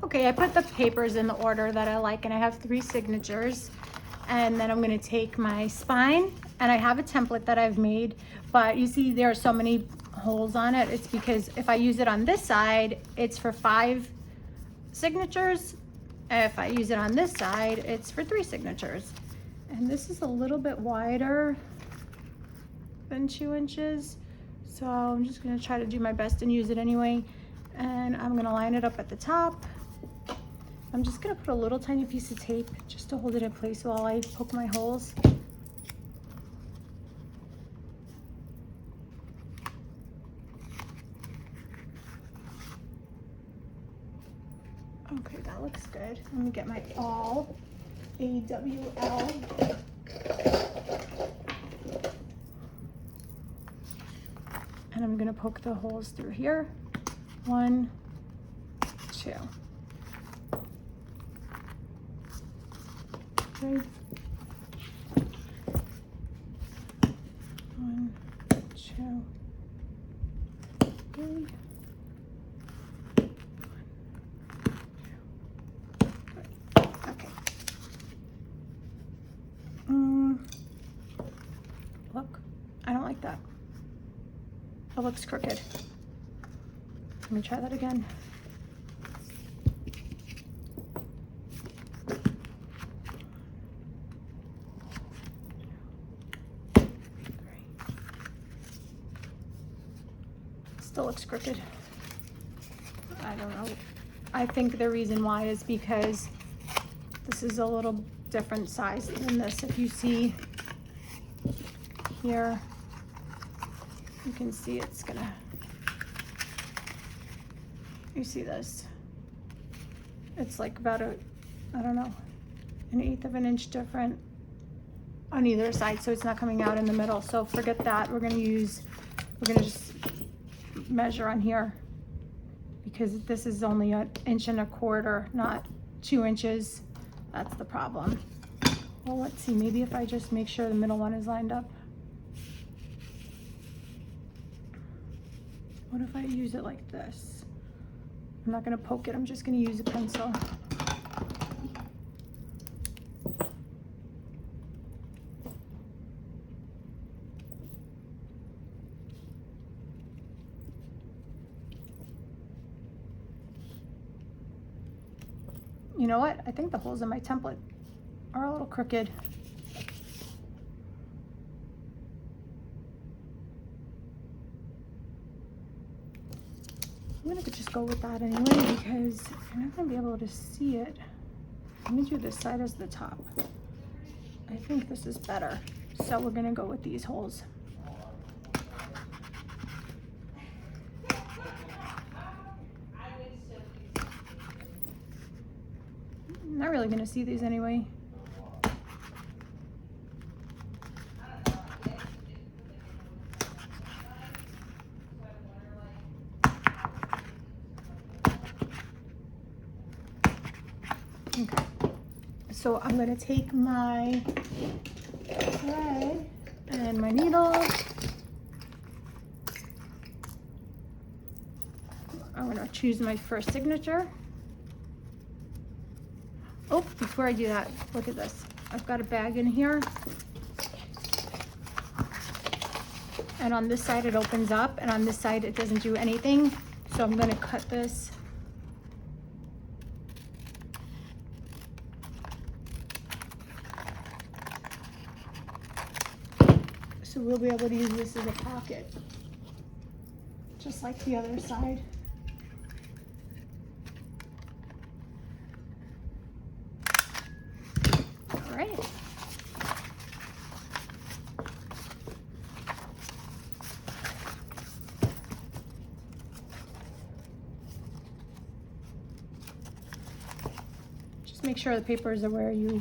Okay, I put the papers in the order that I like, and I have 3 signatures. And then I'm gonna take my spine, and I have a template that I've made, but you see there are so many holes on it. It's because if I use it on this side, it's for 5 signatures. If I use it on this side, it's for 3 signatures. And this is a little bit wider than 2 inches. So I'm just gonna try to do my best and use it anyway. And I'm gonna line it up at the top. I'm just gonna put a little tiny piece of tape just to hold it in place while I poke my holes. Okay, that looks good. Let me get my awl, A-W-L. And I'm gonna poke the holes through here. 1, 2. Okay. 1, 2, 3. Okay. Look, I don't like that. It looks crooked. Let me try that again. Still looks crooked. I don't know. I think the reason why is because this is a little different size than this. If you see here, you can see it's gonna, you see this? It's like about a, I don't know, 1/8 of an inch different on either side, so it's not coming out in the middle. So forget that. We're gonna just measure on here, because this is only 1.25 inches, not 2 inches. That's the problem. Well, let's see, maybe if I just make sure the middle one is lined up. What if I use it like this? I'm not gonna poke it, I'm just gonna use a pencil. You know what? I think the holes in my template are a little crooked. I'm gonna just go with that anyway, because you're not gonna be able to see it. Let me do this side as the top. I think this is better. So we're gonna go with these holes. I'm not really gonna see these anyway. Okay, so I'm gonna take my thread and my needle. I'm gonna choose my first signature. Oh, before I do that, look at this. I've got a bag in here. And on this side it opens up, and on this side it doesn't do anything. So I'm gonna cut this. So we'll be able to use this as a pocket, just like the other side. All right. Just make sure the papers are where you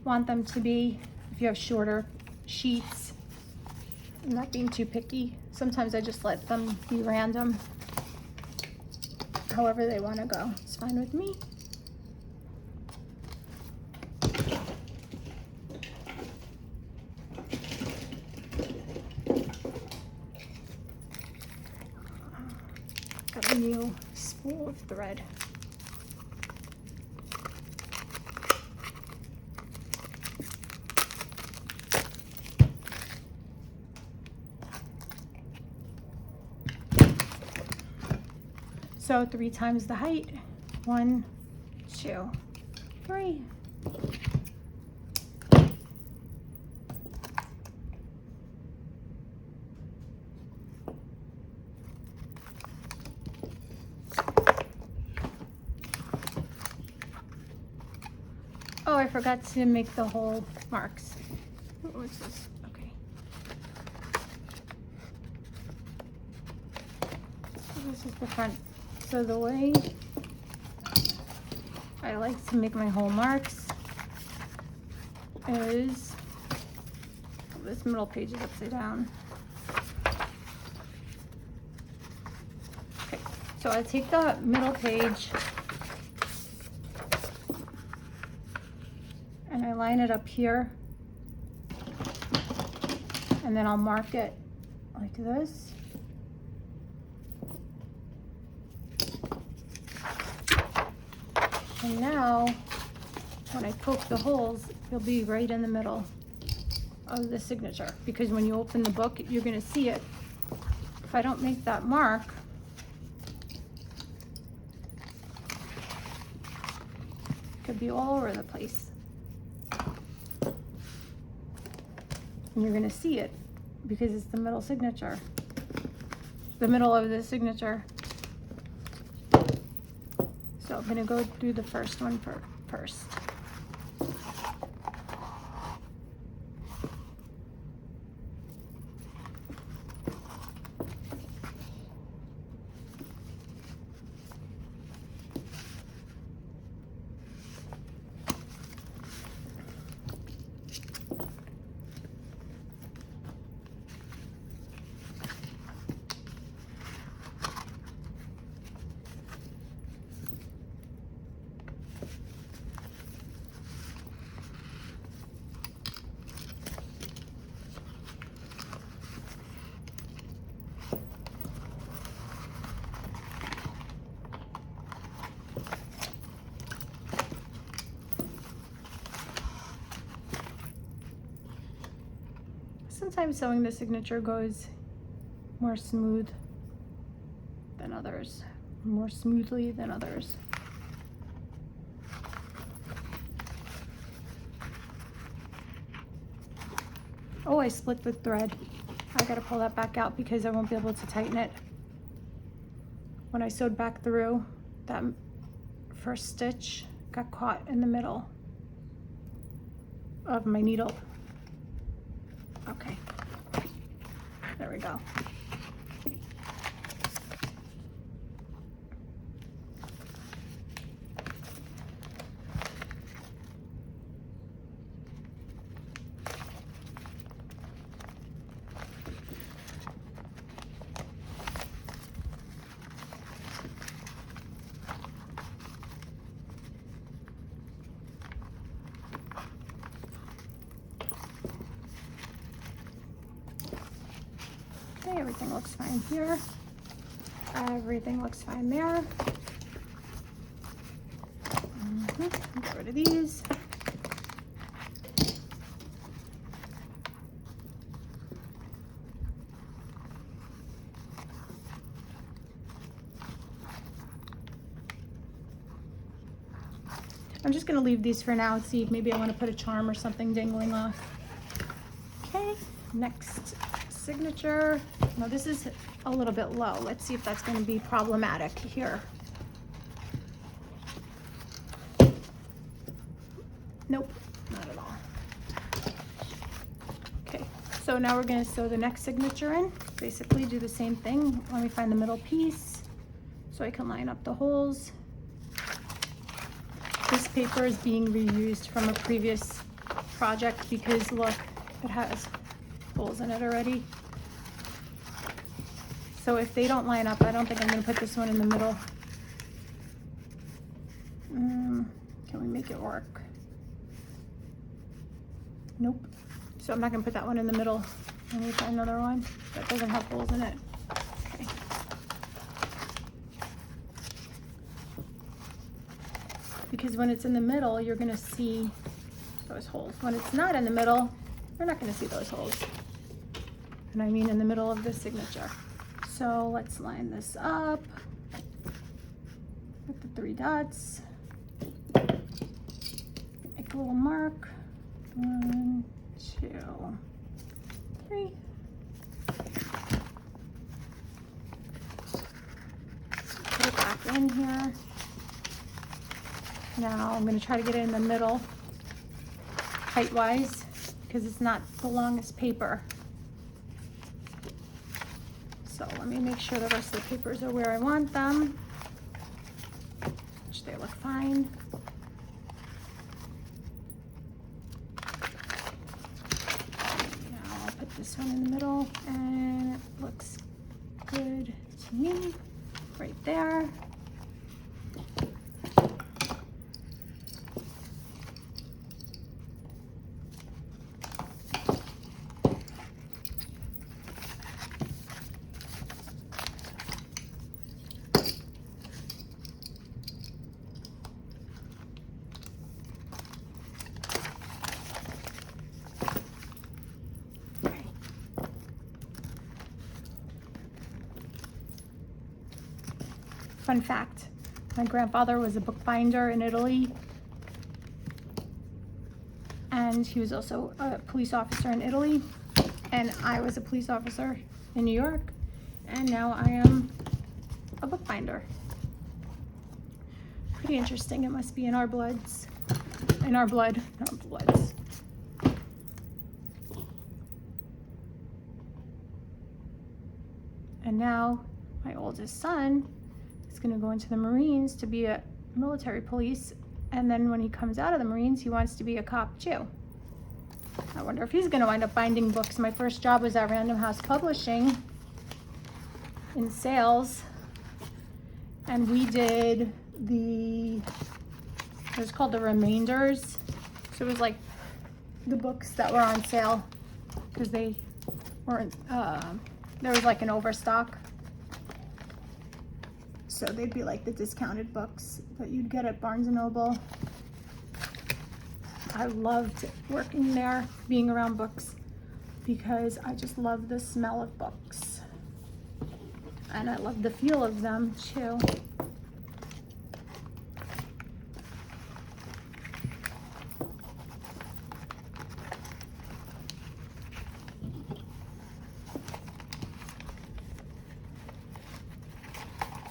want them to be. If you have shorter sheets, I'm not being too picky. Sometimes I just let them be random. However they want to go, it's fine with me. Got a new spool of thread. So 3 times the height. 1, 2, 3. Oh, I forgot to make the hole marks. What's this? Okay. So this is the front. So the way I like to make my hole marks is, this middle page is upside down. Okay, so I take the middle page and I line it up here, and then I'll mark it like this. And now, when I poke the holes, it'll be right in the middle of the signature, because when you open the book, you're gonna see it. If I don't make that mark, it could be all over the place. And you're gonna see it because it's the middle signature, the middle of the signature. So I'm gonna go do the first one first. Sometimes sewing the signature goes more smooth than others, more smoothly than others. Oh, I split the thread. I gotta pull that back out because I won't be able to tighten it. When I sewed back through, that first stitch got caught in the middle of my needle. Okay, there we go. Okay, everything looks fine here. Everything looks fine there. Get rid of these. I'm just gonna leave these for now and see if maybe I want to put a charm or something dangling off. Okay, next signature. Now this is a little bit low. Let's see if that's going to be problematic here. Nope, not at all. Okay, so now we're going to sew the next signature in. Basically do the same thing. Let me find the middle piece so I can line up the holes. This paper is being reused from a previous project because look, it has holes in it already. So if they don't line up, I don't think I'm going to put this one in the middle. Can we make it work? Nope. So I'm not going to put that one in the middle. Let me find another one that doesn't have holes in it. Okay. Because when it's in the middle, you're going to see those holes. When it's not in the middle, you're not going to see those holes. And I mean in the middle of the signature. So let's line this up. 3 dots. Make a little mark. 1, 2, 3. Put it back in here. Now I'm going to try to get it in the middle, height-wise, because it's not the longest paper. So let me make sure the rest of the papers are where I want them, which they look fine. Now I'll put this one in the middle, and it looks good to me, right there. Fun fact, my grandfather was a bookbinder in Italy, and he was also a police officer in Italy, and I was a police officer in New York, and now I am a bookbinder. Pretty interesting. It must be in our bloods. In our blood, not bloods. And now my oldest son is going to go into the Marines to be a military police, and then when he comes out of the Marines, he wants to be a cop too. I wonder if he's going to wind up binding books. My first job was at Random House Publishing in sales, and we did it was called the Remainders. So it was like the books that were on sale because they weren't, there was like an overstock. So they'd be like the discounted books that you'd get at Barnes & Noble. I loved working there, being around books, because I just love the smell of books. And I love the feel of them too.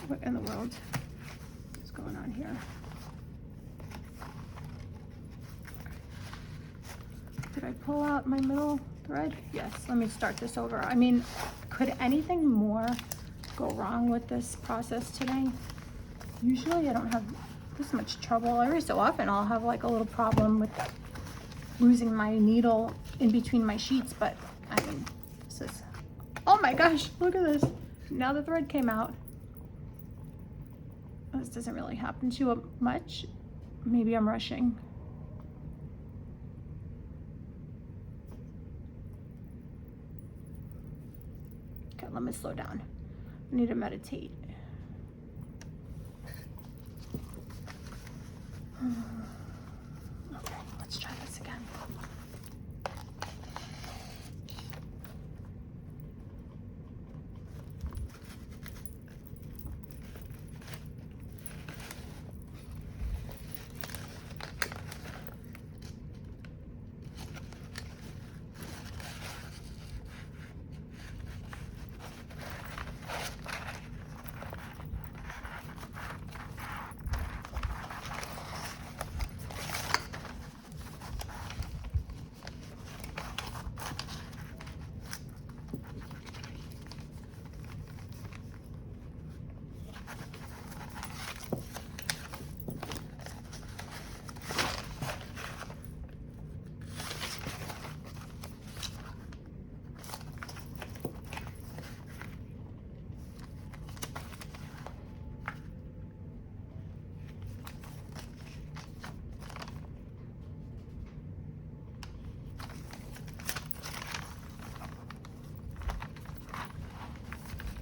What in the world is going on here? Did I pull out my middle thread? Yes, let me start this over. I mean, could anything more go wrong with this process today? Usually I don't have this much trouble. Every so often I'll have like a little problem with losing my needle in between my sheets, but I mean, this is, oh my gosh, look at this. Now the thread came out. This doesn't really happen too much. Maybe I'm rushing. Okay, let me slow down. I need to meditate. Okay, let's try this again.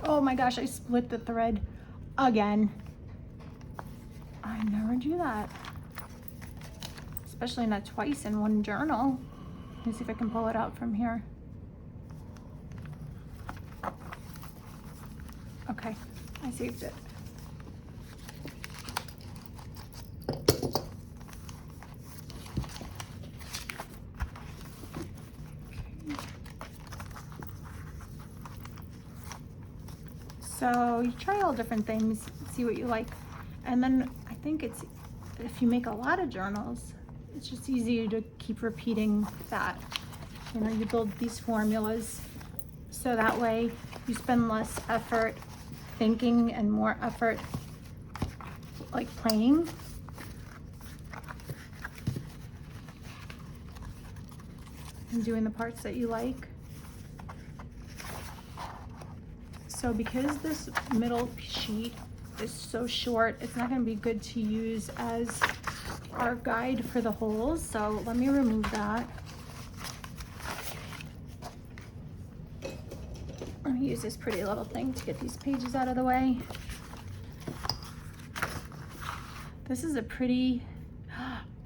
Oh my gosh, I split the thread again. I never do that. Especially not twice in one journal. Let me see if I can pull it out from here. Okay, I saved it. So you try all different things, see what you like. And then I think it's, if you make a lot of journals, it's just easier to keep repeating that. You know, you build these formulas so that way you spend less effort thinking and more effort like playing. And doing the parts that you like. So because this middle sheet is so short, it's not going to be good to use as our guide for the holes. So let me remove that. Let me use this pretty little thing to get these pages out of the way. This is a pretty,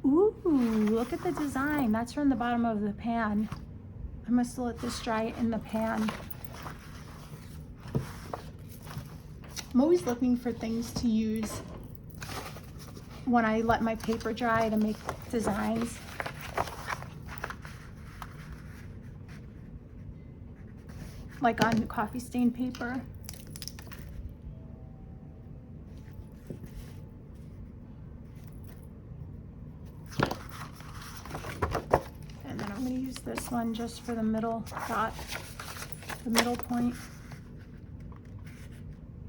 ooh, look at the design. That's from the bottom of the pan. I must let this dry in the pan. I'm always looking for things to use when I let my paper dry to make designs. Like on coffee stain paper. And then I'm going to use this one just for the middle dot, the middle point.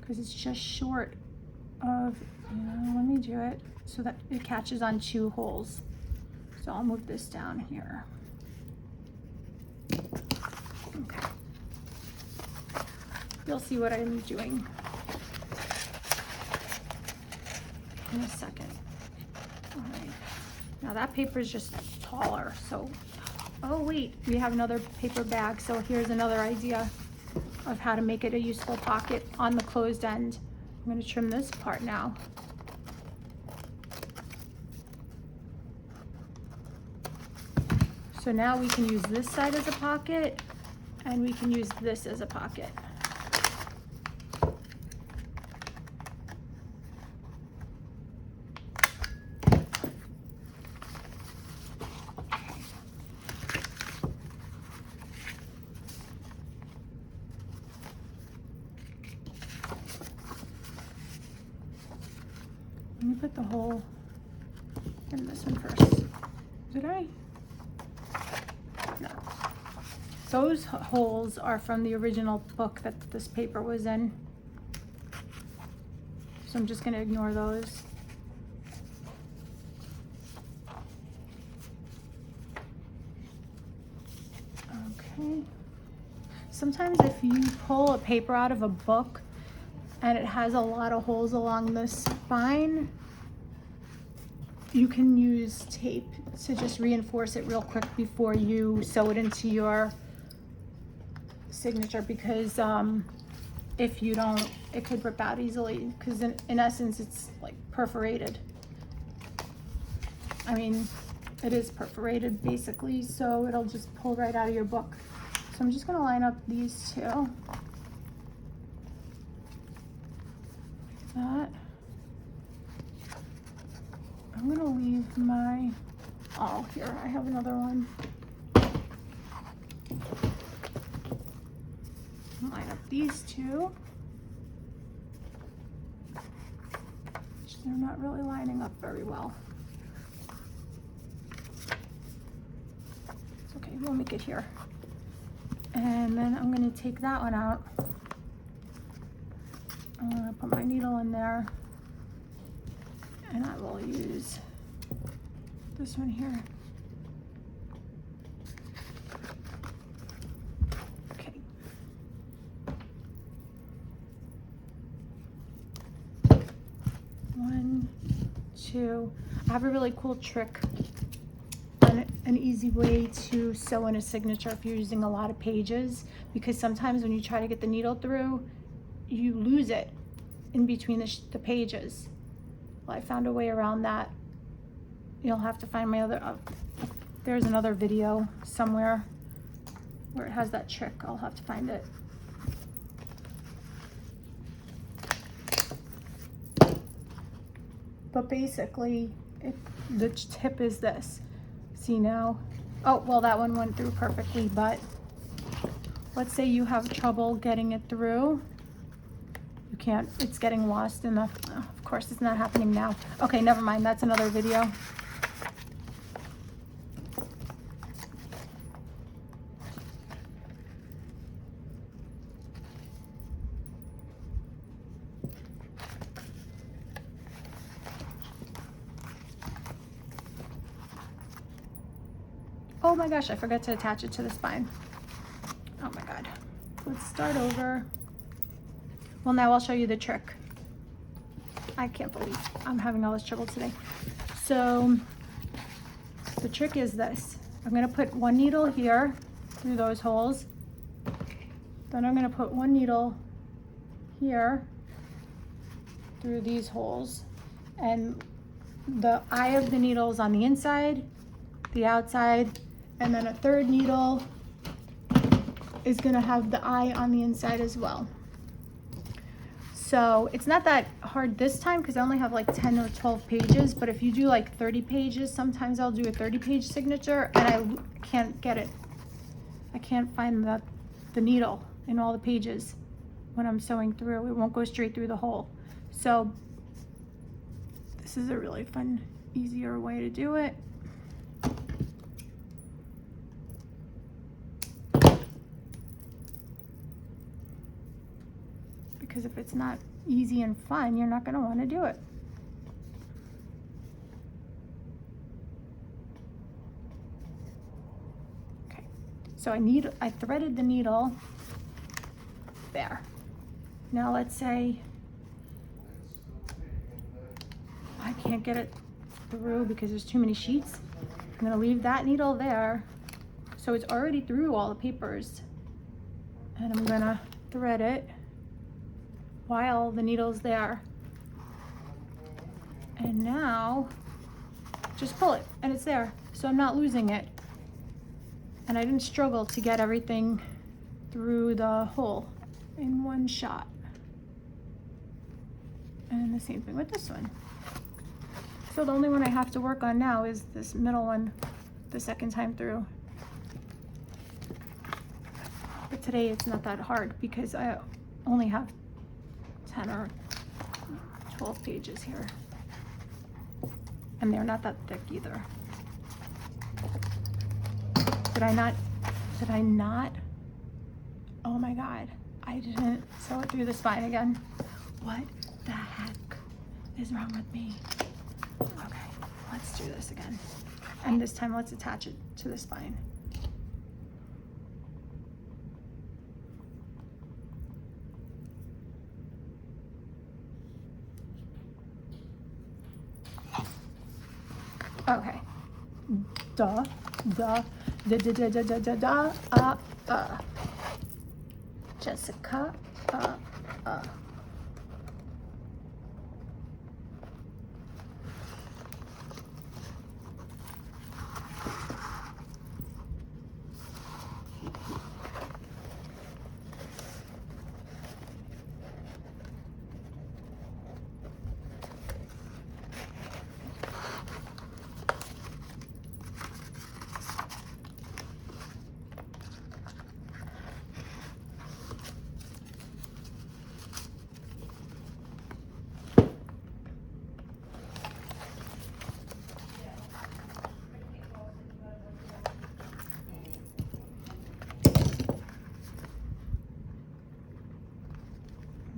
Because it's just short of, let me do it so that it catches on 2 holes. So I'll move this down here. Okay. You'll see what I'm doing in a second. All right. Now that paper is just taller, so, oh wait, we have another paper bag. So here's another idea of how to make it a useful pocket on the closed end. I'm going to trim this part now. So now we can use this side as a pocket, and we can use this as a pocket. Let me put the hole in this one first. Did I? No. Those holes are from the original book that this paper was in. So I'm just going to ignore those. Okay. Sometimes if you pull a paper out of a book and it has a lot of holes along the spine, you can use tape to just reinforce it real quick before you sew it into your signature, because if you don't, it could rip out easily, because in essence it's like perforated. I mean, it is perforated basically, so it'll just pull right out of your book. So I'm just going to line up these two. That. I'm going to leave my, oh, here, I have another one. Line up these two. They're not really lining up very well. It's okay, we'll make it here. And then I'm going to take that one out. I'm going to put my needle in there. And I will use this one here. Okay. One, two. I have a really cool trick, an easy way to sew in a signature if you're using a lot of pages, because sometimes when you try to get the needle through, you lose it in between the pages. Well, I found a way around that. You'll have to find my other, there's another video somewhere where it has that trick. I'll have to find it. But basically, the tip is this. See now? Oh, well, that one went through perfectly, but let's say you have trouble getting it through. can't, it's getting lost in the, oh, of course it's not happening now. Okay, never mind, that's another video. Oh my gosh, I forgot to attach it to the spine. Oh my God. Let's start over. Well, now I'll show you the trick. I can't believe I'm having all this trouble today. So the trick is this. I'm gonna put one needle here through those holes. Then I'm gonna put one needle here through these holes. And the eye of the needle is on the inside, the outside, and then a third needle is gonna have the eye on the inside as well. So it's not that hard this time because I only have like 10 or 12 pages, but if you do like 30 pages, sometimes I'll do a 30-page signature and I can't get it. I can't find the needle in all the pages when I'm sewing through. It won't go straight through the hole. So this is a really fun, easier way to do it. Because if it's not easy and fun, you're not going to want to do it. Okay, so I threaded the needle there. Now let's say I can't get it through because there's too many sheets. I'm going to leave that needle there. So it's already through all the papers. And I'm going to thread it while the needle's there. And now just pull it and it's there. So I'm not losing it. And I didn't struggle to get everything through the hole in one shot. And the same thing with this one. So the only one I have to work on now is this middle one, the second time through. But today it's not that hard because I only have 10 or 12 pages here. And they're not that thick either. Did I not? Oh my God, I didn't sew it through the spine again. What the heck is wrong with me? Okay, let's do this again. And this time let's attach it to the spine. Okay. Jessica,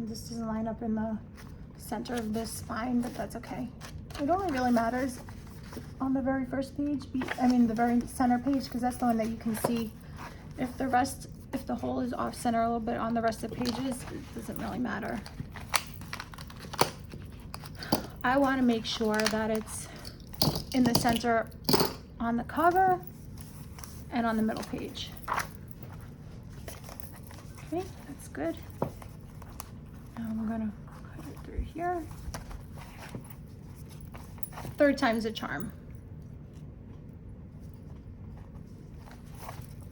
this doesn't line up in the center of this spine, but that's okay. It only really matters on the very first page, the very center page, because that's the one that you can see. If the hole is off center a little bit on the rest of the pages, it doesn't really matter. I want to make sure that it's in the center on the cover and on the middle page. Okay, that's good. Now I'm gonna cut it through here. Third time's a charm.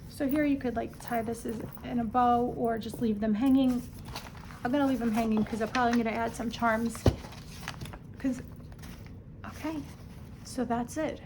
So here you could like tie this in a bow or just leave them hanging. I'm gonna leave them hanging because I'm probably gonna add some charms. Okay, so that's it.